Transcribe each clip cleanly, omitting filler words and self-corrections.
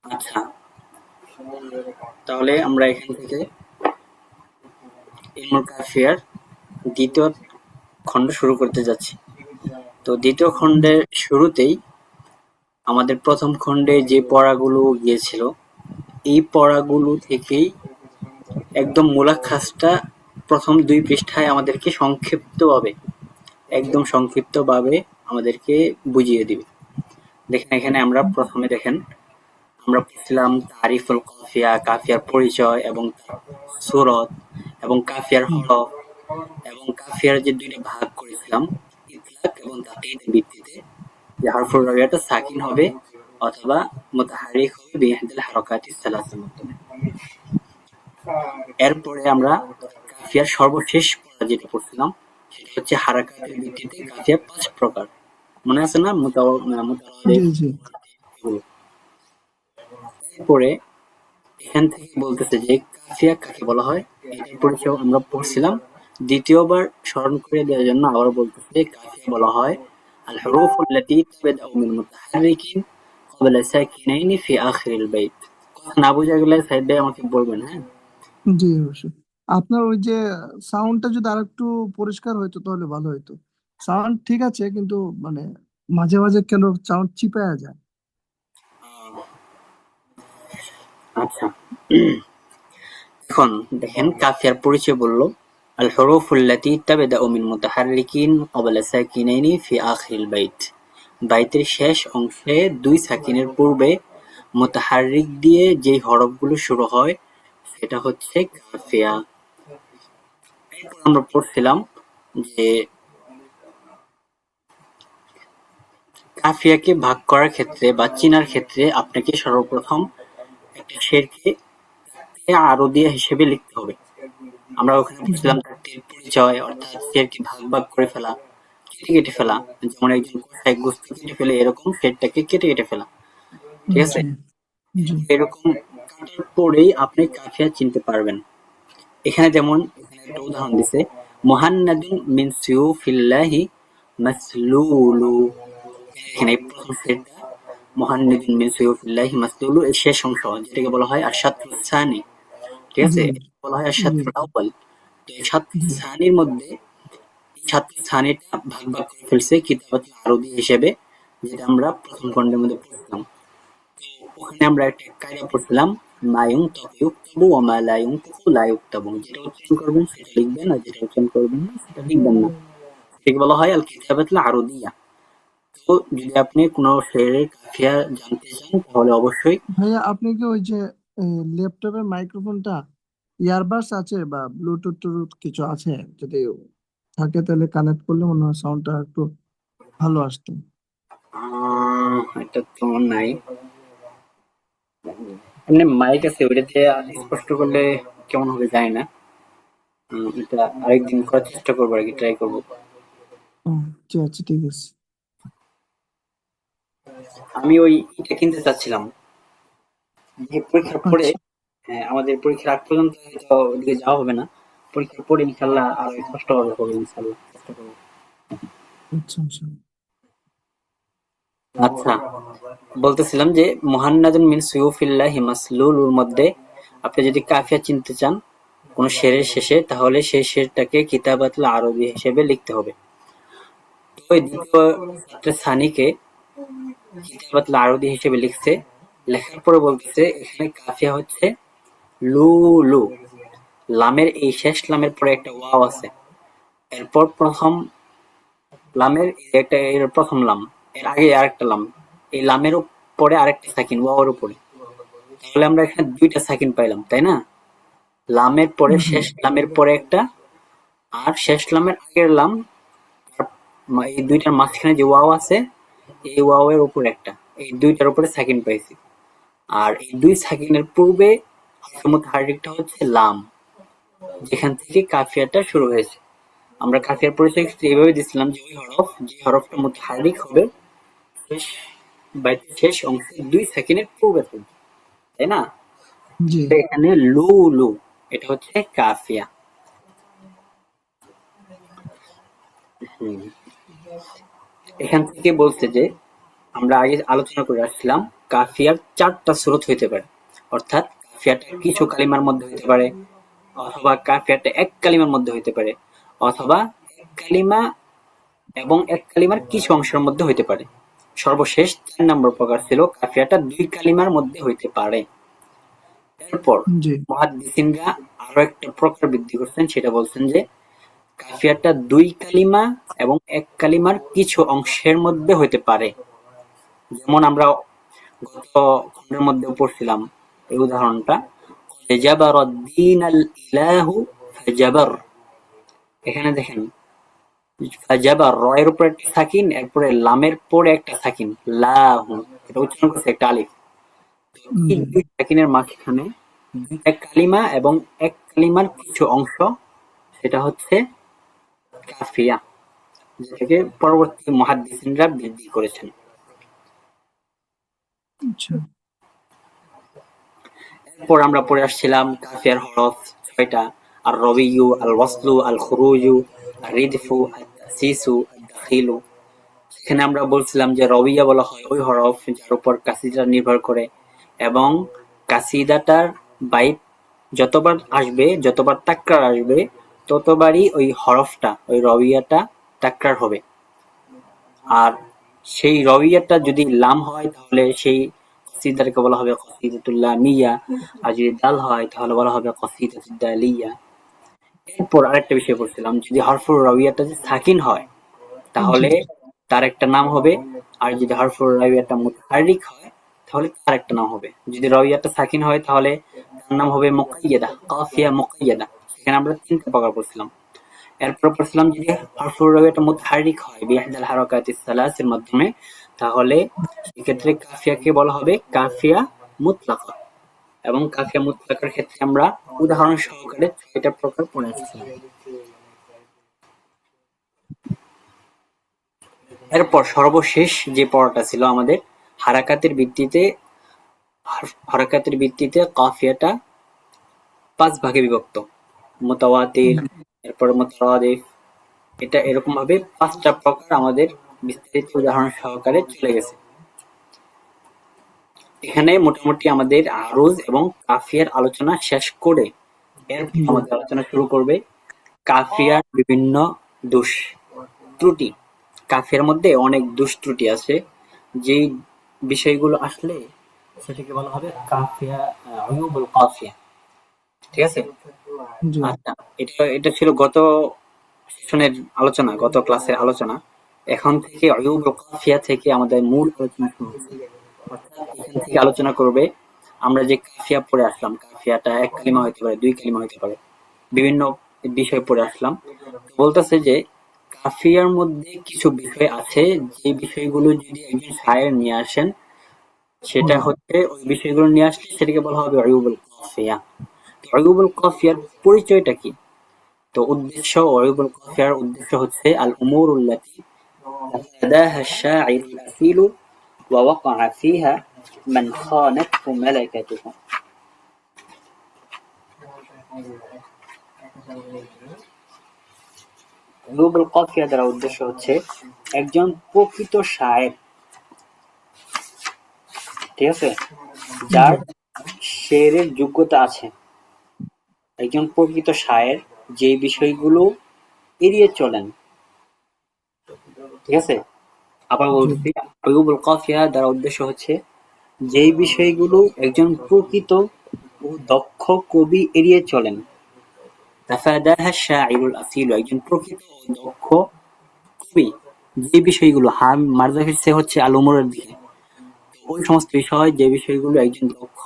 আচ্ছা, তাহলে আমরা এখান থেকে ইলমুল কাফিয়ার দ্বিতীয় খণ্ড শুরু করতে যাচ্ছি। তো দ্বিতীয় খণ্ডের শুরুতেই আমাদের প্রথম খণ্ডে যে পড়াগুলো গিয়েছিল, এই পড়াগুলো থেকেই একদম মূলাক্ষাসটা প্রথম ২ পৃষ্ঠায় আমাদেরকে একদম সংক্ষিপ্তভাবে আমাদেরকে বুঝিয়ে দিবে। দেখেন এখানে আমরা প্রথমে দেখেন আমরা পড়ছিলাম তারিফুল কাফিয়া, কাফিয়ার পরিচয় এবং সূরত এবং কাফিয়ার হরফ এবং কাফিয়ার যে ২ টা ভাগ করেছিলাম ইতলাক এবং তাকিদের ভিত্তিতে, যে হরফুল রবিয়াটা সাকিন হবে অথবা মুতাহারিক হবে বিইহদাল হারাকাতিস সালাসের মাধ্যমে। এরপরে আমরা কাফিয়ার সর্বশেষ পড়া যেটা পড়ছিলাম সেটা হচ্ছে হারাকাতের ভিত্তিতে কাফিয়া ৫ প্রকার। মনে আছে না? জি জি এগুলো। এরপরে এখান থেকে বলতেছে যে কাফিয়া কাকে বলা হয়, এটার পরিচয় আমরা পড়ছিলাম। দ্বিতীয়বার স্মরণ করে দেওয়ার জন্য আবার বলতেছে কাফিয়া বলা হয় আল হুরুফুল্লাতী তাবদাউ মিন মুতাহাররিকিন ক্বাবলা সাকিনাইনি ফি আখিরিল বাইত। কথা না বোঝা গেলে সাইদ ভাই আমাকে বলবেন, হ্যাঁ? জি অবশ্যই। আপনার ওই যে সাউন্ডটা যদি আরেকটু পরিষ্কার হইতো তাহলে ভালো হইতো। সাউন্ড ঠিক আছে কিন্তু মানে মাঝে মাঝে কেন সাউন্ড চিপায়া যায়। আচ্ছা, এখন দেখেন কাফিয়ার পরিচয় বলল আল হুরুফুল্লাতী তাবদাউ মিন মুতাহাররিকিন ক্বাবলা সাকিনাইনি ফি আখিরিল বাইত। বাইতের শেষ অংশে ২ সাকিনের পূর্বে মুতাহাররিক দিয়ে যেই হরফগুলো শুরু হয় সেটা হচ্ছে কাফিয়া। এরপর আমরা পড়ছিলাম যে কাফিয়াকে ভাগ করার ক্ষেত্রে বা চিনার ক্ষেত্রে আপনাকে সর্বপ্রথম একটা শেরকে আরবিয়া হিসেবে লিখতে হবে। আমরা ওখানে জি পড়ছিলাম তার পরিচয় অর্থাৎ শেরকে ভাগ ভাগ করে ফেলা, কেটে কেটে ফেলা, যেমন একজন কষাই গোস্ত কেটে ফেলে এরকম শেরটাকে কেটে কেটে ফেলা। ঠিক আছে? জি জি এরকম কাটার পরেই আপনি কাফিয়া চিনতে পারবেন। এখানে যেমন এখানে একটা উদাহরণ দিছে মুহান্নাদুন মিন সিয়ুফিল্লাহি মাসলুলু। এখানে এই প্রথম সেটটা মুহান্নাদুন মিন সিয়ুফিল্লাহি মাসলুলু এর শেষ অংশ যেটাকে বলা হয় আশ-শাত্রুস সানি। ঠিক জি আছে? এটাকে বলা হয় জি আশ-শাত্রুল আউয়াল। তো এই শাত্রুস জি সানির মধ্যে এই শাত্রুস সানিটা ভাগ ভাগ করে ফেলছে কিতাবাতুল আরবি হিসেবে, যেটা আমরা প্রথম খণ্ডের মধ্যে পড়ছিলাম। ওখানে আমরা একটা কায়দা পড়ছিলাম মা ইউনতাকু ইউকতাবু ওয়া মা লা ইউনতাকু লা ইউকতাবু। যেটা উচ্চারণ করবেন সেটা লিখবেন আর যেটা উচ্চারণ করবেন না সেটা লিখবেন না। এটাকে বলা হয় আল কিতাবাতুল আরবিয়া। তো যদি আপনি কোনো শে'রের কাফিয়া জানতে চান তাহলে অবশ্যই ভাইয়া আপনি কি ওই যে ল্যাপটপের মাইক্রোফোনটা ইয়ারবাডস আছে বা ব্লুটুথ টুথ কিছু আছে? যদি থাকে তাহলে কানেক্ট করলে মনে হয় সাউন্ডটা একটু ভালো আসতো। এটা তো নাই। এমনি মাইক আছে ওইটা দিয়ে স্পষ্ট করলে কেমন হবে জানি না। এটা আরেকদিন করার চেষ্টা করবো আর কি, ট্রাই করবো। আচ্ছা আচ্ছা ঠিক আছে। আমি ওই এটা কিনতে চাচ্ছিলাম যে পরীক্ষার পরে, আচ্ছা হ্যাঁ, আমাদের পরীক্ষার আগ পর্যন্ত হয়তো ওদিকে যাওয়া হবে না। পরীক্ষার পরে ইনশাল্লাহ আরো স্পষ্টভাবে হবে ইনশাল্লাহ, চেষ্টা করবো। আচ্ছা আচ্ছা আচ্ছা, বলতেছিলাম যে মুহান্নাদুন মিন সুয়ুফিল্লাহি মাসলুলুর মধ্যে আপনি যদি কাফিয়া চিনতে চান কোন শেরের শেষে, তাহলে সেই শেরটাকে কিতাবাতুল আরবি হিসেবে লিখতে হবে। তো ওই দ্বিতীয় ছাত্র সানিকে কিতাবাতুল আরবি হিসেবে লিখছে, লেখার পরে বলতেছে এখানে কাফিয়া হচ্ছে লু লু। লামের এই শেষ লামের পরে একটা ওয়াও আছে, এরপর প্রথম লামের একটা এর প্রথম লাম, এর আগে আরেকটা লাম, এই লামের পরে আরেকটা সাকিন ওয়াওর উপরে। তাহলে আমরা এখানে ২টা সাকিন পাইলাম, তাই না? লামের পরে জি শেষ লামের পরে একটা, আর শেষ লামের আগের লাম, এই ২টার মাঝখানে যে ওয়াও আছে এই ওয়াও এর উপরে একটা, এই ২টার উপরে সাকিন পাইছি। আর এই ২ সাকিনের পূর্বে হরফে মুতাহাররিকটা হচ্ছে লাম, যেখান থেকে কাফিয়াটা শুরু হয়েছে। আমরা কাফিয়ার পরিচয় এইভাবে দিছিলাম যে ওই হরফ যে হরফটা মুতাহাররিক হবে শেষ বাইতের শেষ অংশে ২ সেকেন্ডের পূর্বে থাকবে, তাই না? জি। এখানে লু লু, এটা হচ্ছে কাফিয়া। হুম। এখান থেকে বলছে যে আমরা আগে আলোচনা করে আসছিলাম কাফিয়ার 4টা স্রোত হইতে পারে, অর্থাৎ কাফিয়াটা কিছু কালিমার মধ্যে হইতে পারে, অথবা কাফিয়াটা এক কালিমার মধ্যে হইতে পারে, অথবা এক কালিমা এবং এক কালিমার কিছু অংশের মধ্যে হইতে পারে। সর্বশেষ 4 নম্বর প্রকার ছিল কাফিয়াটা 2 কালিমার মধ্যে হইতে পারে। এরপর জি। মুহাদ্দিসিনরা আরো একটা প্রকার বৃদ্ধি করছেন, সেটা বলছেন যে কাফিয়াটা 2 কালিমা এবং এক কালিমার কিছু অংশের মধ্যে হইতে পারে। যেমন আমরা গত খণ্ডের মধ্যে পড়ছিলাম এই উদাহরণটা, জাবার দ্দীন আল ইলাহু ফাজাবার। এখানে দেখেন ফাজাবার, র এর উপরে একটা সাকিন, এরপরে লামের পরে একটা সাকিন, লাহু, এটা উচ্চারণ করছে একটা আলিফ। এই জি। 2 সাকিনের মাঝখানে 2টা কালিমা এবং এক কালিমার কিছু অংশ, সেটা হচ্ছে কাফিয়া, যেটাকে পরবর্তী মুহাদ্দিসিনরা বৃদ্ধি করেছেন। আচ্ছা। এরপর আমরা পড়ে আসছিলাম কাফিয়ার হরফ 6টা: আর রবিয়ু, আল ওয়াসলু, আল খুরুজু, আর রিদফু, আর তাসিসু, আর দাখিলু। সেখানে আমরা বলছিলাম যে রবিয়া বলা হয় ওই হরফ যার উপর কাসিদা নির্ভর করে, এবং কাসিদাটার বাইট যতবার আসবে, যতবার তাকরার আসবে, ততবারই ওই হরফটা, ওই রবিয়াটা তাকরার হবে। আর সেই রবিয়াটা যদি লাম হয় তাহলে সেই কসিদাটাকে বলা হবে কসিদাতুল লামিয়া, আর যদি দাল হয় তাহলে বলা হবে কসিদাতুদ দালিয়া। এরপর আরেকটা বিষয় বলছিলাম, যদি হরফুর রবিয়াটা যে সাকিন হয় জি। তাহলে তার একটা নাম হবে, আর যদি হরফুর রবিয়াটা মুতাহারিক হয় তাহলে তার একটা নাম হবে। যদি রবিয়াটা সাকিন হয় তাহলে তার নাম হবে মুকাইয়াদা, কাফিয়া মুকাইয়াদা। সেখানে আমরা 3টা প্রকার পড়ছিলাম। এরপর পড়ছিলাম যদি হরফুর রবিয়াটা মুতাহারিক হয় বিইহদাল হারাকাতিস সালাসের মাধ্যমে, তাহলে সেক্ষেত্রে কাফিয়াকে বলা হবে কাফিয়া মুতলাকা। এবং কাফিয়া মুতলাকার ক্ষেত্রে আমরা উদাহরণ সহকারে 6টা প্রকার পড়ে আসছিলাম। এরপর সর্বশেষ যে পড়াটা ছিল আমাদের হারাকাতের ভিত্তিতে, কাফিয়াটা 5 ভাগে বিভক্ত: মুতাওয়াতির, জি। এরপর মুতারাদিফ। এটা এরকম ভাবে 5টা প্রকার আমাদের বিস্তারিত উদাহরণ সহকারে চলে গেছে। এখানে মোটামুটি আমাদের আরুজ এবং কাফিয়ার আলোচনা শেষ করে এরপর জি। আমাদের আলোচনা শুরু করবে কাফিয়ার বিভিন্ন দোষ ত্রুটি। কাফিয়ার মধ্যে অনেক দোষ ত্রুটি আছে, যেই বিষয়গুলো আসলে সেটাকে বলা হবে কাফিয়া, উয়ুবুল কাফিয়া। ঠিক আছে? জি। আচ্ছা, এটা এটা ছিল গত সেশনের আলোচনা, গত ক্লাসের আলোচনা। এখন থেকে উয়ুবুল কাফিয়া থেকে আমাদের মূল আলোচনা শুরু হচ্ছে। অর্থাৎ এখান থেকে আলোচনা করবে আমরা যে কাফিয়া পড়ে আসলাম, কাফিয়াটা 1 কালিমা হইতে পারে, 2 কালিমা হইতে পারে, বিভিন্ন বিষয় পড়ে আসলাম। বলতেছে যে কাফিয়ার মধ্যে কিছু বিষয় আছে, যে বিষয়গুলো যদি একজন শায়ের নিয়ে আসেন, সেটা জি। হচ্ছে ওই বিষয়গুলো নিয়ে আসলে সেটাকে বলা হবে উয়ুবুল কাফিয়া। উয়ুবুল কাফিয়ার পরিচয়টা কি? তো উদ্দেশ্য, উয়ুবুল কাফিয়ার উদ্দেশ্য হচ্ছে আল উমুরুল্লাতি তাফাদাহা আশ-শাইরুল আসীলু ওয়া ওয়াকা'a ফিহা মান খানাতহু মালাকাতুহু। উয়ুবুল কাফিয়া দ্বারা উদ্দেশ্য হচ্ছে একজন প্রকৃত শায়ের, ঠিক আছে, জি। যার শেরের যোগ্যতা আছে। একজন প্রকৃত শায়ের যে বিষয়গুলো এড়িয়ে চলেন, ঠিক আছে। আবার জি। বলছি, উয়ুবুল কাফিয়া দ্বারা উদ্দেশ্য হচ্ছে যেই বিষয়গুলো একজন প্রকৃত ও দক্ষ কবি এড়িয়ে চলেন। তাফাদাহা শাইরুল আসিল, একজন প্রকৃত ও দক্ষ কবি যে বিষয়গুলো, মারদা ফিরছে হচ্ছে আল উমরের দিকে, ওই সমস্ত বিষয় যে বিষয়গুলো একজন দক্ষ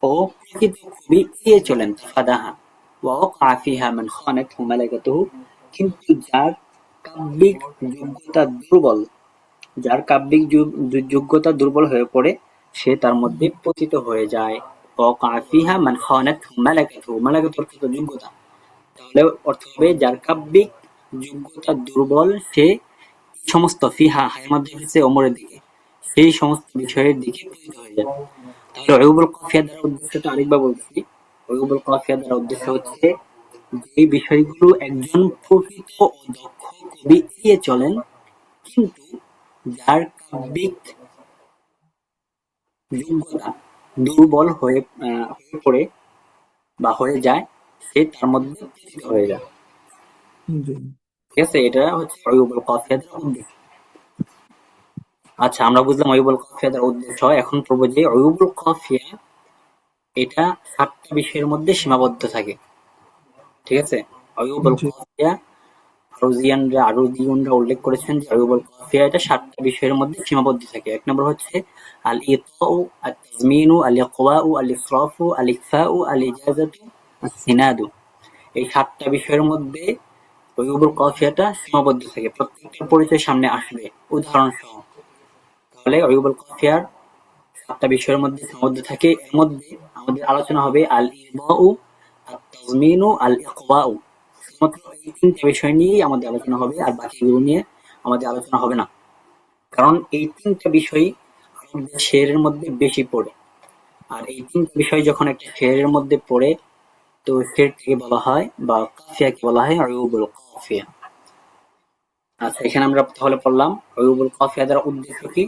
ও প্রকৃত কবি এড়িয়ে চলেন, তাফাদাহা ওয়া ওয়াকা ফিহা মান খানাতহু মালাকাতুহু, কিন্তু যার কাব্যিক যোগ্যতা দুর্বল, যার কাব্যিক যোগ্যতা দুর্বল হয়ে পড়ে, সে তার মধ্যে পতিত হয়ে যায়। ওয়াকা ফিহা মান খানাতহু মালাকাতুহু, মালাকাতুহু অর্থ যোগ্যতা, তাহলে অর্থ হবে যার কাব্যিক যোগ্যতা দুর্বল, সে সমস্ত ফিহা, হায়ের মধ্যে হচ্ছে ওমরের দিকে, সেই সমস্ত বিষয়ের দিকে পতিত হয়ে যায়। তাহলে অয়ুবুল কাফিয়া দ্বারা উদ্দেশ্যটা আরেকবার বলছি। অয়ুবুল কাফিয়া দ্বারা উদ্দেশ্য হচ্ছে যে বিষয়গুলো একজন প্রকৃত ও দক্ষ কবি এড়িয়ে চলেন, কিন্তু যার কাব্যিক যোগ্যতা দুর্বল হয়ে পড়ে বা হয়ে যায়, সে তার মধ্যে পতিত হয়ে যায়। জি। ঠিক আছে, এটা হচ্ছে অয়ুবুল কাফিয়া দ্বারা উদ্দেশ্য। আচ্ছা, আমরা বুঝলাম অয়ুবুল কাফিয়া দ্বারা উদ্দেশ্য। এখন পড়বো যে অয়ুবুল কাফিয়া এটা 7টা বিষয়ের মধ্যে সীমাবদ্ধ থাকে। ঠিক আছে, অয়ুবুল জি। কাফিয়া আরুদিয়নরা উল্লেখ করেছেন যে অয়ুবুল কাফিয়া এটা 7টা বিষয়ের মধ্যে সীমাবদ্ধ থাকে। এক নম্বর হচ্ছে আল ইতাউ, আত তাজমিনু, আল ইকওয়াউ, আল ইসরাফু, আল ইখফাউ, আল ইজাজাতু, আস সিনাদু। এই 7টা বিষয়ের মধ্যে অয়ুবুল কাফিয়াটা সীমাবদ্ধ থাকে। প্রত্যেকটা পরিচয় সামনে আসবে উদাহরণ সহ। তাহলে অয়ুবুল কাফিয়ার 7টা বিষয়ের মধ্যে সীমাবদ্ধ থাকে। এর মধ্যে আমাদের আলোচনা হবে আল ইবাউ, আত তাজমিনু, আল ইকওয়াউ। শুধুমাত্র এই 3টা বিষয় নিয়েই আমাদের আলোচনা হবে, আর বাকিগুলো নিয়ে আমাদের আলোচনা হবে না। কারণ এই 3টা বিষয় আরবদের শেরের মধ্যে বেশি পড়ে। আর এই 3টা বিষয় যখন একটা শেরের মধ্যে পড়ে, তো শেরটিকে বলা হয় বা কাফিয়াকে বলা হয় অয়ুবুল কাফিয়া। আচ্ছা, এখানে আমরা তাহলে পড়লাম অয়ুবুল কাফিয়া দ্বারা উদ্দেশ্য কি,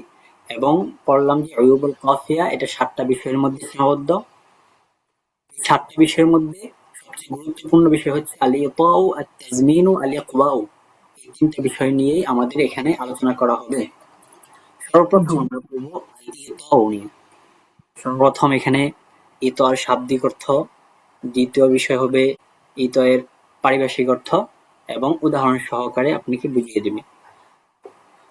এবং পড়লাম যে অয়ুবুল কাফিয়া এটা 7টা বিষয়ের মধ্যে সীমাবদ্ধ। 7টা বিষয়ের মধ্যে সবচেয়ে গুরুত্বপূর্ণ বিষয় হচ্ছে আল ইতাউ, আত তাজমিনু, আল ইকওয়াউ। এই 3টা বিষয় নিয়েই আমাদের এখানে আলোচনা করা হবে। সর্বপ্রথম জি। আমরা পড়ব আল ইতাউ নিয়ে। সর্বপ্রথম এখানে ইতর শাব্দিক অর্থ, দ্বিতীয় বিষয় হবে ইতয়ের পারিভাষিক অর্থ, এবং উদাহরণ সহকারে আপনাকে বুঝিয়ে দিবে।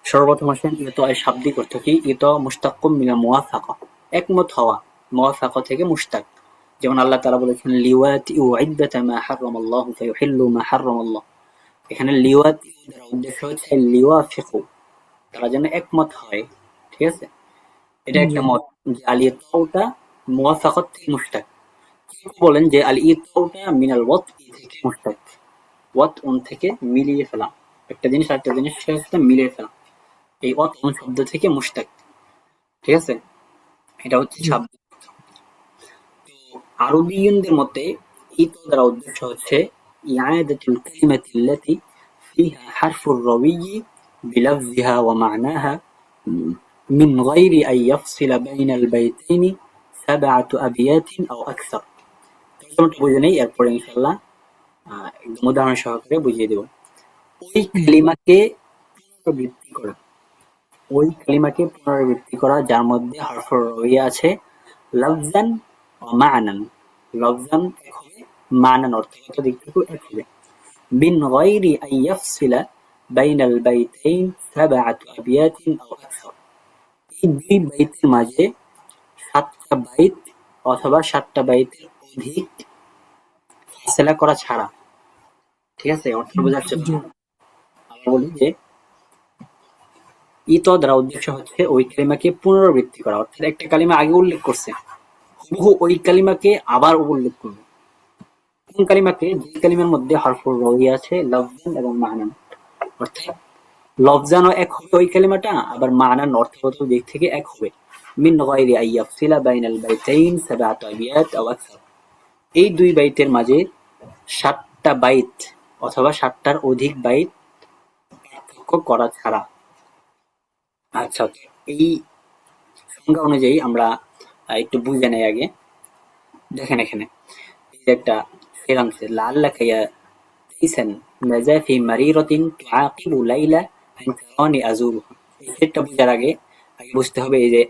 সর্বপ্রথম আসেন ইত এর শাব্দিক অর্থ কি। ইত মুশতাক্কুম মিনাল মুওয়াফাকা, একমত হওয়া। মুওয়াফাকা থেকে মুশতাক। যেমন আল্লাহ তাআলা বলেছেন লিওয়াতিউ ইদ্দাতা মা হারামাল্লাহু ফায়ুহিল্লু মা হারামাল্লাহ। এখানে লিওয়াতিউ দ্বারা উদ্দেশ্য হচ্ছে লিওয়াফিকু, তারা যেন একমত হয়। ঠিক আছে, এটা জি। একটা মত যে আল ইতাউটা মুওয়াফাকাত থেকে মুশতাক। কেউ বলেন যে আল ইতাউটা মিনাল ওয়াতই থেকে মুশতাক। ওয়াত উন থেকে মিলিয়ে ফেলা, একটা জিনিস আরেকটা জিনিসের সাথে মিলিয়ে ফেলা। এই ওয়াত উন শব্দ থেকে মুশতাক। ঠিক আছে, এটা হচ্ছে জি। শাব্দিক। আরবিয়নদের মতে ইত দ্বারা উদ্দেশ্য হচ্ছে ইআদাতুল কালিমাতি আল্লাতী ফিহা হারফুর রাওয়ি বিলফযিহা ওয়া মা'নাহা মিন গায়রি আন ইয়াফসিলা বাইনাল বাইতাইনি সাবআতু আবিয়াতিন আও আকসার। তর্জমাটা বুঝে নেই, এরপরে ইনশাআল্লাহ একদম উদাহরণ সহকারে বুঝিয়ে দেব। ওই জি। কালিমাকে পুনরাবৃত্তি করা, যার মধ্যে হরফুর রাওয়ি আছে লফজান ও মা'নান। লফজান এক হবে, মা'নান অর্থগত দিক থেকেও এক হবে। মিন গায়রি আন ইয়াফসিলা বাইনাল বাইতাইন সাবআতু আবিয়াতিন আও আকসার। এই দুই বাইতের মাঝে 7টা বাইত অথবা 7টা বাইতের অধিক ফাসেলা করা ছাড়া। ঠিক আছে, অর্থ বোঝার জি। চেষ্টা। আমরা বলি যে ইত দ্বারা উদ্দেশ্য হচ্ছে ওই কালিমাকে পুনরাবৃত্তি করা, অর্থাৎ একটা কালিমা আগে উল্লেখ করছে, হুবহু ওই কালিমাকে আবার উল্লেখ করবে। কোন কালিমাকে? যে কালিমার মধ্যে হরফুর রাওয়ি আছে লফজান এবং মা'নান। অর্থাৎ লফজানও এক হবে ওই কালিমাটা, আবার মা'নান অর্থগত দিক থেকে এক হবে। মিন গায়রি আন ইয়াফসিলা বাইনাল বাইতাইন সাবআতু আবিয়াত আও আকসার। এই দুই বাইতের মাঝে 7টা বাইত অথবা 7টার অধিক বাইত পার্থক্য করা ছাড়া। আচ্ছা, এই সংজ্ঞা অনুযায়ী আমরা একটু বুঝে নেই আগে। দেখেন এখানে এই যে একটা ফের আনছে লাআল্লাকা ইয়াতিসান নাজাফি মারিরাতিন তুআকিবু লাইলা আন তারানি আযুরুহা। এই ফেরটা বুঝার আগে বুঝতে হবে এই যে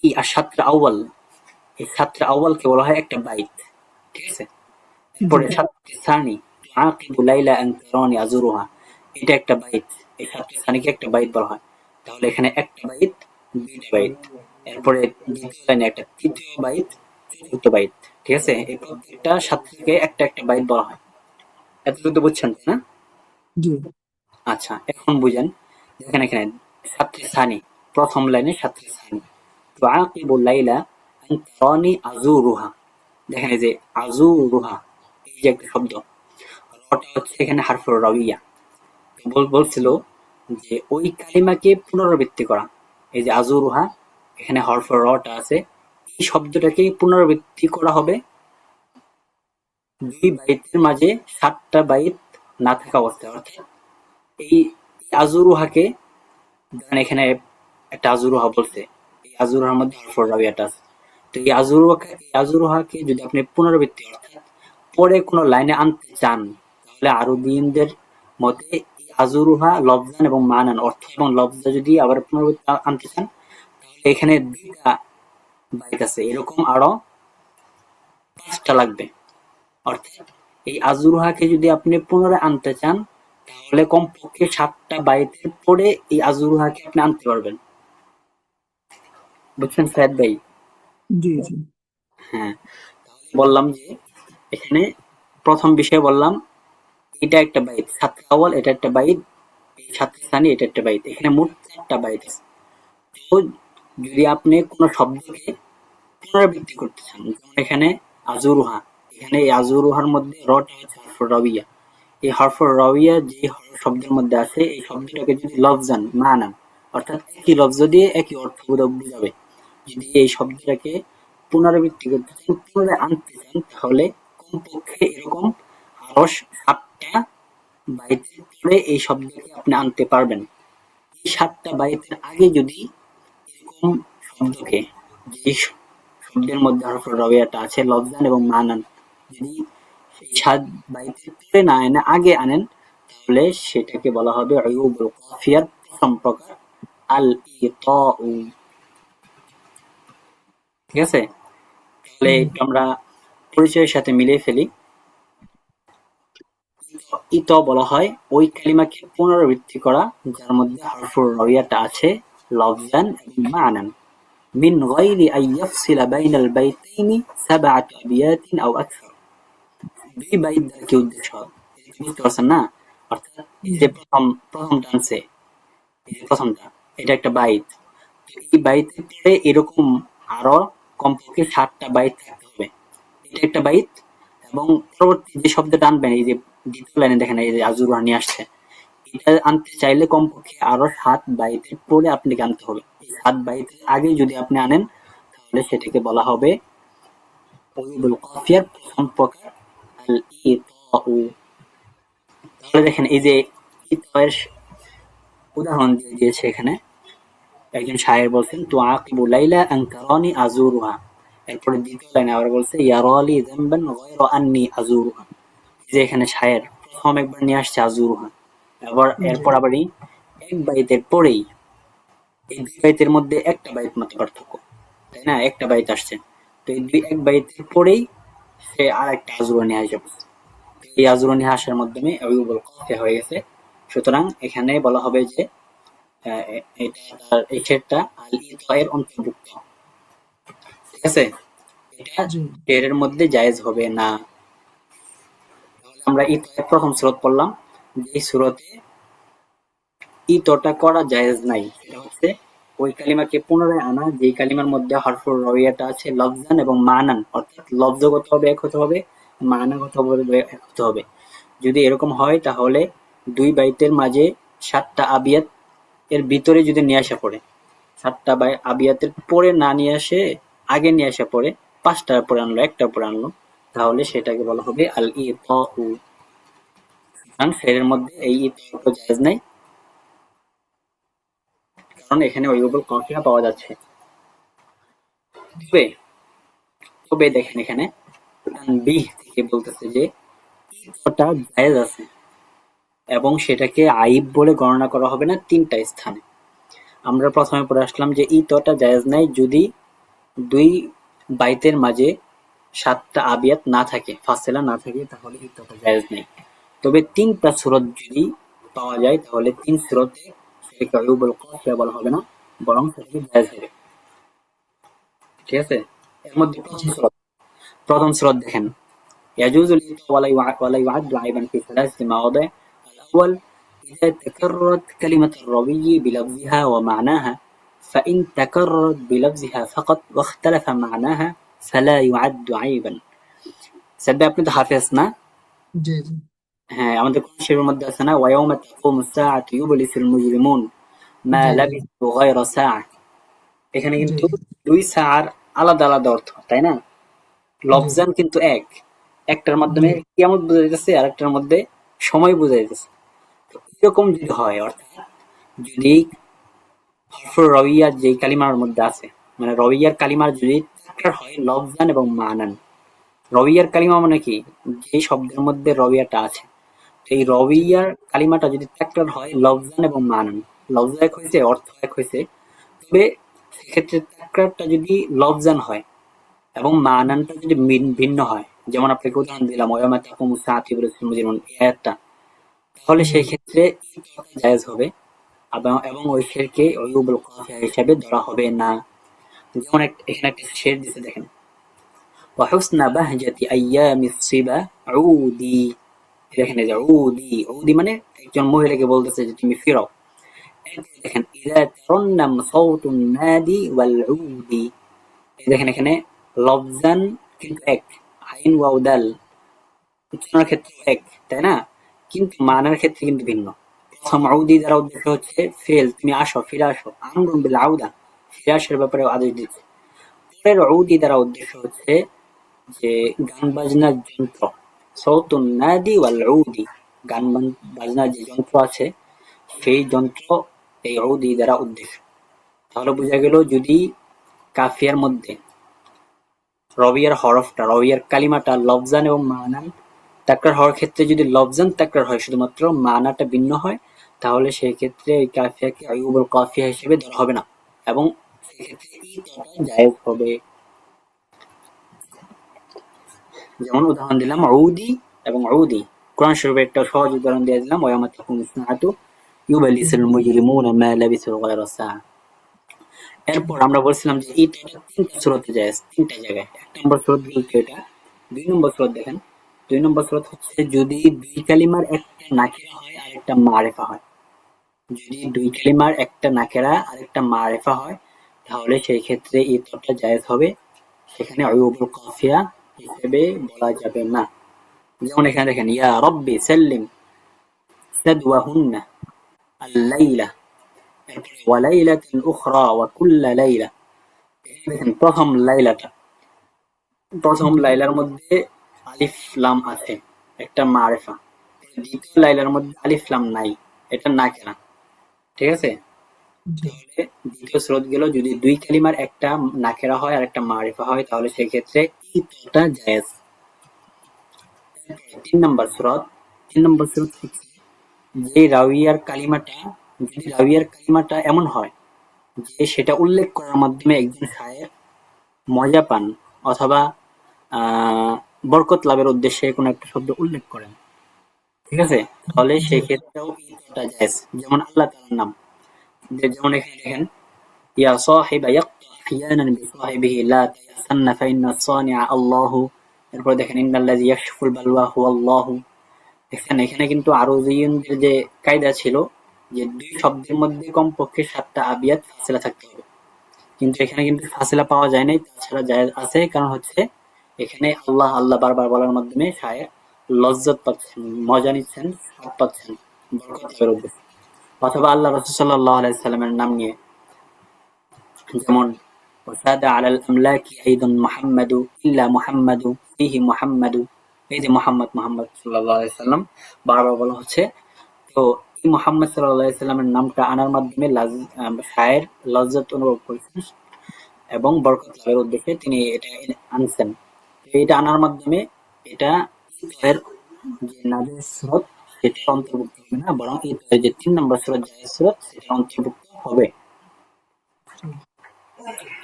এই সাতরা আউয়াল, এই সাতরা আউয়ালকে বলা হয় একটা বাইত। ঠিক আছে, জি। এরপরে সাতরা সানি তুআকিবু লাইলা আন তারানি আযুরুহা, এটা একটা বাইত। এই সাতরা সানিকে একটা বাইত বলা হয়। তাহলে এখানে একটা বাইত, দুইটা বাইত, এরপরে দ্বিতীয় লাইনে একটা, তৃতীয় বাইত, চতুর্থ বাইত। ঠিক আছে, এই প্রত্যেকটা সাতটাকে একটা একটা বাইত বলা হয়। এতটুকু তো বুঝছেন তাই না? জি। আচ্ছা, এখন বুঝেন। দেখেন এখানে সাতরে সানি, প্রথম লাইনে সাতরে সানি তুআকিবু লাইলা আন তারানি আযুরুহা। দেখেন এই যে আযুরুহা, এই যে একটা শব্দ, রটা হচ্ছে এখানে হারফুর রাওয়িয়া। বলছিল যে ওই কালিমাকে পুনরাবৃত্তি করা, এই যে আজুরুহা, এখানে হরফ রটা আছে, এই শব্দটাকে পুনরাবৃত্তি করা হবে দুই বাইতের মাঝে 7টা বাইত না থাকা অবস্থায়। অর্থাৎ এই আজুরুহাকে, ধরেন এখানে একটা আজুরুহা বলছে, এই আজুরুহার মধ্যে হরফ রাবিয়াটা আছে। তো এই আজুরুহাকে যদি আপনি পুনরাবৃত্তি অর্থাৎ পরে কোনো লাইনে আনতে চান, তাহলে আরবিনদের মতে এই আজুরুহা লফজান এবং মানান, অর্থ এবং লফজা যদি আবার পুনরাবৃত্তি আনতে চান, তাহলে এখানে 2টা বাইত আছে, এরকম আরো 5টা লাগবে। অর্থাৎ এই আজুরুহাকে যদি আপনি পুনরায় আনতে চান, তাহলে কমপক্ষে 7টা বাইতের পরে এই আজুরুহাকে আপনি আনতে পারবেন। বুঝছেন সাহেদ ভাই? জি জি। হ্যাঁ, বললাম যে এখানে প্রথম বিষয় বললাম, এটা একটা বাইত, ছাত্র আওয়াল এটা একটা বাইত, এই ছাত্র স্থানী এটা একটা বাইত, এখানে মোট 4টা বাইত আছে। তো যদি আপনি কোনো শব্দকে পুনরাবৃত্তি করতে চান, যেমন এখানে আজুরুহা, এখানে এই আজুরুহার মধ্যে রটা হচ্ছে হরফ রাবিয়া, এই হরফ রাবিয়া যে শব্দের মধ্যে আছে, এই শব্দটাকে যদি লফজান মানান, অর্থাৎ একই লফজ দিয়ে একই অর্থ বোঝাবে, যদি এই শব্দটাকে পুনরাবৃত্তি করতে চান, পুনরায় আনতে চান, তাহলে কমপক্ষে এরকম আরো 7টা বাইতের পরে এই শব্দকে আপনি আনতে পারবেন। এই 7টা বাইতের আগে যদি এরকম শব্দকে, যে শব্দের মধ্যে হরফ রাবিয়াটা আছে লফজান এবং মানান, যদি সেই 7 বাইতের পরে না এনে আগে আনেন, তাহলে সেটাকে বলা হবে উয়ুবুল কাফিয়ার প্রথম প্রকার, আল ইতাউ। ঠিক আছে? তাহলে একটু আমরা পরিচয়ের সাথে মিলিয়ে ফেলি। ইত বলা হয় ওই কালিমাকে পুনরাবৃত্তি করা যার মধ্যে হরফুর রাবিয়াটা আছে লফজান এবং মানান, মিন গায়রি আন ইয়াফসিলা বাইনাল বাইতাইনি 7 আবিয়াতিন আও আকসার। 2 বাইত দ্বারা কি উদ্দেশ্য? বুঝতে পারছেন না? অর্থাৎ এই যে প্রথমটা আনছে, এই যে প্রথমটা, এটা একটা বাইত। এই বাইতের পরে এরকম আরো কমপক্ষে 7টা বাইত থাকতে হবে। এটা একটা বাইত, এবং পরবর্তী যে শব্দটা আনবেন, এই যে দ্বিতীয় লাইনে দেখেন এই যে আজুরুহা নিয়ে আসছে, এটা আনতে চাইলে কমপক্ষে আরো 7 বাইতের পরে আপনাকে আনতে হবে। এই 7 বাইতের আগে যদি আপনি আনেন, তাহলে সেটাকে বলা হবে উয়ুবুল কাফিয়ার প্রথম প্রকার, আল ইতাউ। তাহলে দেখেন এই যে ইতায়ের উদাহরণ দিয়ে দিয়েছে এখানে, একজন শায়ের বলছেন তু আকিবু লাইলা আন তারানি আজুরুহা, এরপরে দ্বিতীয় লাইনে আবার বলছে ইয়ারালি যামবান গায়রা আন্নি আজুরুহা। যে এখানে শায়ের প্রথম একবার নিয়ে আসছে আজুরুহা, এরপর আবার এক বাইতের পরেই, এই 2 বাইতের মধ্যে একটা বাইত মাত্র পার্থক্য, তাই না? একটা বাইত আসছে, তো এই এক বাইতের পরেই সে আর একটা আজুরা নিয়ে আসবে। এই আজুরা নিয়ে আসার মাধ্যমে অবিবল কফে হয়ে গেছে। সুতরাং এখানে বলা হবে যে এটা তার এই শেরটা আল ইতায়ের অন্তর্ভুক্ত। ঠিক আছে? এটা জি শেরের মধ্যে জায়েজ হবে না। আমরা ইতায়ের প্রথম সূরত পড়লাম, যে সূরতে ইতটা করা জায়েজ নাই, সেটা হচ্ছে ওই কালিমাকে পুনরায় আনা যে কালিমার মধ্যে হরফুর রবিয়াটা আছে লফজান এবং মানান, অর্থাৎ লফজগত হবে এক হতে হবে, মানাগত হবে এক হতে হবে। যদি এরকম হয়, তাহলে 2 বাইতের মাঝে 7টা আবিয়াত এর ভিতরে যদি নিয়ে আসা পড়ে, 7টা আবিয়াতের পরে না নিয়ে আসে, আগে নিয়ে আসা পড়ে, 5টার পরে আনলো, একটার পরে আনলো, তাহলে সেটাকে বলা হবে আল ইতাউ। সুতরাং ফেরের মধ্যে এই ইতাউ জায়েজ নাই, কারণ এখানে ওইগুলো কফিয়া পাওয়া যাচ্ছে। তবে তবে দেখেন এখানে তানবিহ থেকে বলতেছে যে ইতটা জায়েজ আছে, এবং সেটাকে আইব বলে গণনা করা হবে না 3টা স্থানে। আমরা প্রথমে পড়ে আসলাম যে ইতটা জায়েজ নাই যদি 2 বাইতের মাঝে 7টা আবিয়াত না থাকে, ফাসেলা না থাকে, তাহলে ইতটা জায়েজ নাই। তবে 3টা সূরত যদি পাওয়া যায়, তাহলে 3 সূরতে সেটাকে আইবুল কফিয়া বলা হবে না, বরং সেটাকে জায়েজ হবে। ঠিক আছে? এর মধ্যে প্রথম সূরত দেখেন, يجوز الإثم ولا يعد عيبا في 3 مواضع. الأول إذا تكررت كلمة الروي بلفظها ومعناها، فإن تكررت بلفظها فقط واختلف معناها فلا يعد عيبا. سد আপনি তো হাফেজ না? জি জি। হ্যাঁ, আমাদের কোন শিবের মধ্যে আছে না, ويوم تقوم الساعة يبلس المجرمون ما জি জি। لبثوا غير ساعة. এখানে জি কিন্তু দুই সার আলাদা আলাদা অর্থ, তাই না? জি লফজান কিন্তু এক, একটার জি মাধ্যমে কিয়ামত বোঝা যাইতেছে আর একটার মধ্যে সময় বোঝা যাইতেছে। তো এরকম যদি হয়, অর্থাৎ যদি হরফুর রবিয়ার যে কালিমার মধ্যে আছে, মানে রবিয়ার কালিমার যদি তাকরার হয় লফজান এবং মানান। রবিয়ার কালিমা মানে কি, যে শব্দের মধ্যে রবিয়াটা আছে, এই জি রবিয়ার কালিমাটা যদি তাকরার হয় লফজান এবং মানান, লফজ এক হয়েছে, অর্থ এক হয়েছে, তবে সেক্ষেত্রে তাকরারটা যদি লফজান হয় এবং মানানটা যদি ভিন্ন হয়, যেমন আপনাকে উদাহরণ দিলাম ওয়ামা তাকুমু সাআতু ইউরসিল মুজরিমুন, এই আয়াতটা, তাহলে জি সেই ক্ষেত্রে জায়েজ হবে এবং ওই শেরকে অয়ুবুল কাফিয়া হিসাবে ধরা হবে না। যেমন এখানে একটা শের দিছে দেখেন, ওয়াহুসনা বাহজাতি আইয়ামিস সিবা উদি, দেখেন এই যে উদি, উদি মানে একজন মহিলাকে বলতেছে যে তুমি ফিরাও। এরপরে দেখেন ইযা তারান্নাম সাউতুন নাদি ওয়াল উদি, দেখেন এখানে লফজান কিন্তু এক, আইন ওয়াও দাল উচ্চারণের ক্ষেত্রে এক, তাই না? কিন্তু মানার ক্ষেত্রে কিন্তু ভিন্ন। প্রথম আউদি দ্বারা উদ্দেশ্য হচ্ছে ফেল, তুমি আসো, ফিরে আসো, আমরুন বিল আউদা, ফিরে আসার ব্যাপারে আদেশ দিচ্ছে। পরের আউদি দ্বারা উদ্দেশ্য হচ্ছে যে গান বাজনার যন্ত্র, সৌতুন নাদি ওয়াল উদি, গান বাজনার যে যন্ত্র আছে সেই যন্ত্র এই উদি দ্বারা উদ্দেশ্য। তাহলে বোঝা গেল যদি কাফিয়ার মধ্যে রবিয়ার হরফটা, রবিয়ার কালিমাটা লফজান এবং মানান তাকরার হওয়ার ক্ষেত্রে যদি লফজান তাকরার হয় শুধুমাত্র মানাটা ভিন্ন হয়, তাহলে সেই ক্ষেত্রে ওই কাফিয়াকে আইয়ুবুল কাফিয়া হিসেবে ধরা হবে না এবং সেক্ষেত্রে ইতাটা জায়েজ হবে। যেমন উদাহরণ দিলাম উদি এবং উদি, কোরআন শরীফের একটা সহজ উদাহরণ দিয়ে দিলাম ওয়ামা তাকুমু সাআতু ইউবালিসুল মুজরিমুনা মা লাবিসু গায়রা সাআ। এরপর আমরা বলছিলাম যে এই তিনটা সূরাতে জায়েজ, তিনটা জায়গায়। এক নম্বর সূরা বলতে এটা, দুই নম্বর সূরা দেখেন, দুই নম্বর সূরা হচ্ছে যদি দুই কালিমার একটা নাকিরা হয় আর একটা মারিফা হয়। যদি দুই কালিমার একটা নাকেরা আর একটা মারিফা হয় তাহলে সেই ক্ষেত্রে ইতরটা জায়েজ হবে, সেখানে আইয়ুবুল কাফিয়া হিসেবে বলা যাবে না। যেমন এখানে দেখেন ইয়া রব্বি সাল্লিম সাদওয়াহুন্না আল-লাইলা, এরপরে ওয়া লাইলাতুন উখরা ওয়া কুল্লা লাইলা। দেখেন প্রথম লাইলাটা, প্রথম জি লাইলার মধ্যে আলিফ লাম আছে, একটা মারিফা। দ্বিতীয় লাইলার মধ্যে আলিফ লাম নাই, এটা নাকেরা। ঠিক আছে? জি তাহলে দ্বিতীয় স্রোত গেল যদি দুই কালিমার একটা নাকেরা হয় আর একটা মারিফা হয় তাহলে সেই ক্ষেত্রে ইতটা জায়েজ। তিন নম্বর স্রোত, তিন নম্বর স্রোত হচ্ছে যে রাউিয়ার কালিমাটা, যদি রাউিয়ার কালিমাটা এমন হয় যে সেটা উল্লেখ করার মাধ্যমে একজন শায়ের মজা পান অথবা বরকত লাভের উদ্দেশ্যে কোনো একটা শব্দ উল্লেখ করেন, ঠিক আছে? তাহলে জি সেই ক্ষেত্রেও ইতটা জায়েজ। যেমন আল্লাহ তাআলার নাম, যেমন এখানে দেখেন ইয়া সাহিবা ইয়াক্তা আহইয়ানান বিসাহিবিহি লা তায়াসান্না ফাইন্না সানিআ আল্লাহু। এরপর দেখেন ইন্নাল্লাযী ইয়াকশিফুল বালওয়া হুয়াল্লাহু। দেখেন এখানে কিন্তু আরবীয়দের যে কায়দা ছিল যে দুই শব্দের মধ্যে কমপক্ষে ৭টা আবিয়াত ফাসিলা থাকতে হবে, কিন্তু এখানে কিন্তু ফাসিলা পাওয়া যায় নাই, তাছাড়া জায়েজ আছে। কারণ হচ্ছে এখানে আল্লাহ আল্লাহ বারবার বলার মাধ্যমে শায়ের লজ্জত পাচ্ছেন, মজা নিচ্ছেন, স্বাদ পাচ্ছেন বরকত লাভের উদ্দেশ্যে। অথবা আল্লাহ রাসূল সাল্লাল্লাহু আলাইহি সাল্লামের নাম নিয়ে, যেমন ওয়াসাদা আলাল আমলাকি আইদান মুহাম্মাদু ইল্লা মুহাম্মাদু ফিহি মুহাম্মাদু, এই যে মোহাম্মদ মোহাম্মদ সাল্লাল্লাহু আলাইহি সাল্লাম বারবার বলা হচ্ছে। তো এই মোহাম্মদ সাল্লাল্লাহু আলাইহি সাল্লামের নামটা আনার মাধ্যমে শায়ের লজ্জত অনুভব করেছেন এবং বরকত লাভের উদ্দেশ্যে তিনি এটা আনছেন। তো এটা আনার মাধ্যমে এটা ইতরের যে নাজের স্রোত সেটা অন্তর্ভুক্ত হবে না, বরং ইতরের যে ৩ নম্বর স্রোত জায়েজ স্রোত সেটা অন্তর্ভুক্ত হবে।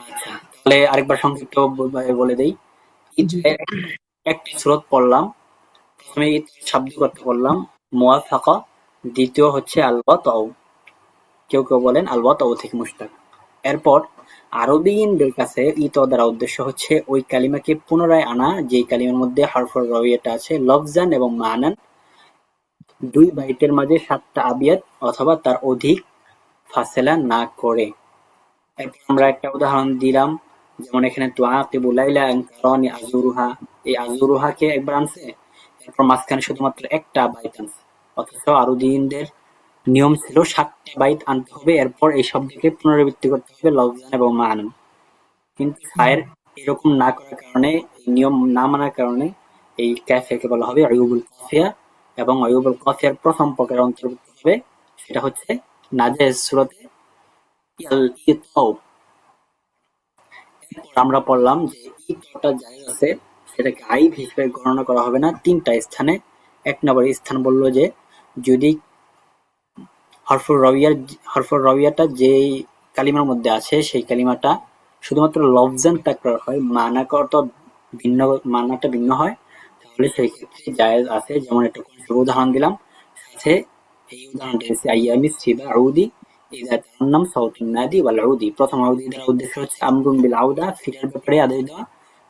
আচ্ছা, তাহলে আরেকবার সংক্ষিপ্ত ভাবে বলে দেই। জি ঈদের একটা সূরত পড়লাম। প্রথমে ঈদ শাব্দিক অর্থ পড়লাম মুওয়াফাকা, দ্বিতীয় হচ্ছে আল ওয়াতাউ, কেউ কেউ বলেন আল ওয়াতাউ থেকে মুশতাক। এরপর আরবীয়দের কাছে ঈদ দ্বারা উদ্দেশ্য হচ্ছে ওই কালিমাকে পুনরায় আনা যেই কালিমার মধ্যে হরফুর রবিয়াটা আছে লফজান এবং মানান, দুই বাইটের মাঝে ৭টা আবিয়াত অথবা তার অধিক ফাসেলা না করে। এরপর আমরা একটা উদাহরণ দিলাম, যেমন এখানে তুআকিবু লাইলা আন তারানি আযুরুহা, এই আযুরুহাকে একবার আনছে, এরপর মাঝখানে শুধুমাত্র একটা বাইত আনছে। অথচ আরবীয়দের নিয়ম ছিল 7টা বাইত আনতে হবে, এরপর এই শব্দকে পুনরাবৃত্তি করতে হবে লফজান এবং মানান। কিন্তু শায়ের এরকম না করার কারণে, এই নিয়ম না মানার কারণে এই কাফিয়াকে বলা হবে আইয়ুবুল কাফিয়া, এবং আইয়ুবুল কাফিয়ার প্রথম প্রকারের অন্তর্ভুক্ত হবে, সেটা হচ্ছে নাজেজ সূরাতে ইয়াল ইতাও। এরপর আমরা পড়লাম যে ইতটা জায়েজ আছে, সেটাকে আইব হিসেবে গণনা করা হবে না 3টা স্থানে। 1 নম্বর স্থান বলল যে যদি হরফুর রবিয়াটা যেই কালিমার মধ্যে আছে সেই কালিমাটা শুধুমাত্র লফজান তাকরার হয়, ভিন্ন মানাটা ভিন্ন হয়, তাহলে সেই ক্ষেত্রে জায়েজ আছে। যেমন একটা উদাহরণ দিলাম, সাথে এই উদাহরণটা হচ্ছে আইয়ামি সিবা আউদি ইযা তারান্নাম সাউতুন নাদি ওয়াল আউদি। প্রথম আউদি দ্বারা উদ্দেশ্য হচ্ছে আমরুন বিল আউদা, ফিরার ব্যাপারে আদেশ দেওয়া।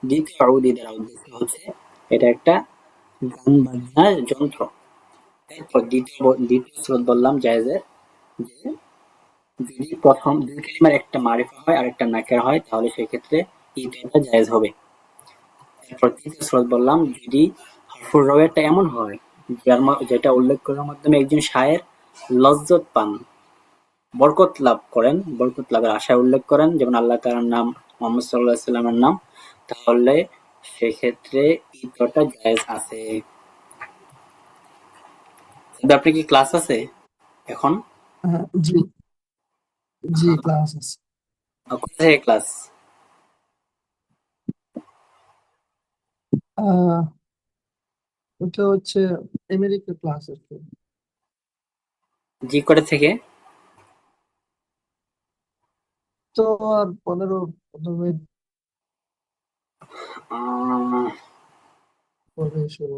দ্বিতীয় আউদি দ্বারা উদ্দেশ্য হচ্ছে এটা একটা গান বাজনার যন্ত্র। এরপর দ্বিতীয় সূরত বললাম জায়েজের, যে যদি প্রথম দুই কালিমার একটা মারিফা হয় আর একটা নাকেরা হয়, তাহলে সেই ক্ষেত্রে ইতটা জায়েজ হবে। এরপর তৃতীয় সূরত বললাম যদি হরফুর রওয়াটা এমন হয় যেটা উল্লেখ করার মাধ্যমে একজন শায়ের লজ্জত পান, বরকত লাভ করেন, বরকত লাভের আশায় উল্লেখ করেন, যেমন আল্লাহ তাআলার নাম, মুহাম্মদ সাল্লাল্লাহু আলাইহি সাল্লামের নাম, তাহলে সেক্ষেত্রে ইতটা জায়েজ আছে। আপনি কি ক্লাস আছে এখন? জি জি, ক্লাস আছে। কোথা থেকে ক্লাস? আহ ওটা হচ্ছে আমেরিকা ক্লাস আর কি। জি কটা থেকে? তো আর 15 মিনিট আহ, পরে শুরু।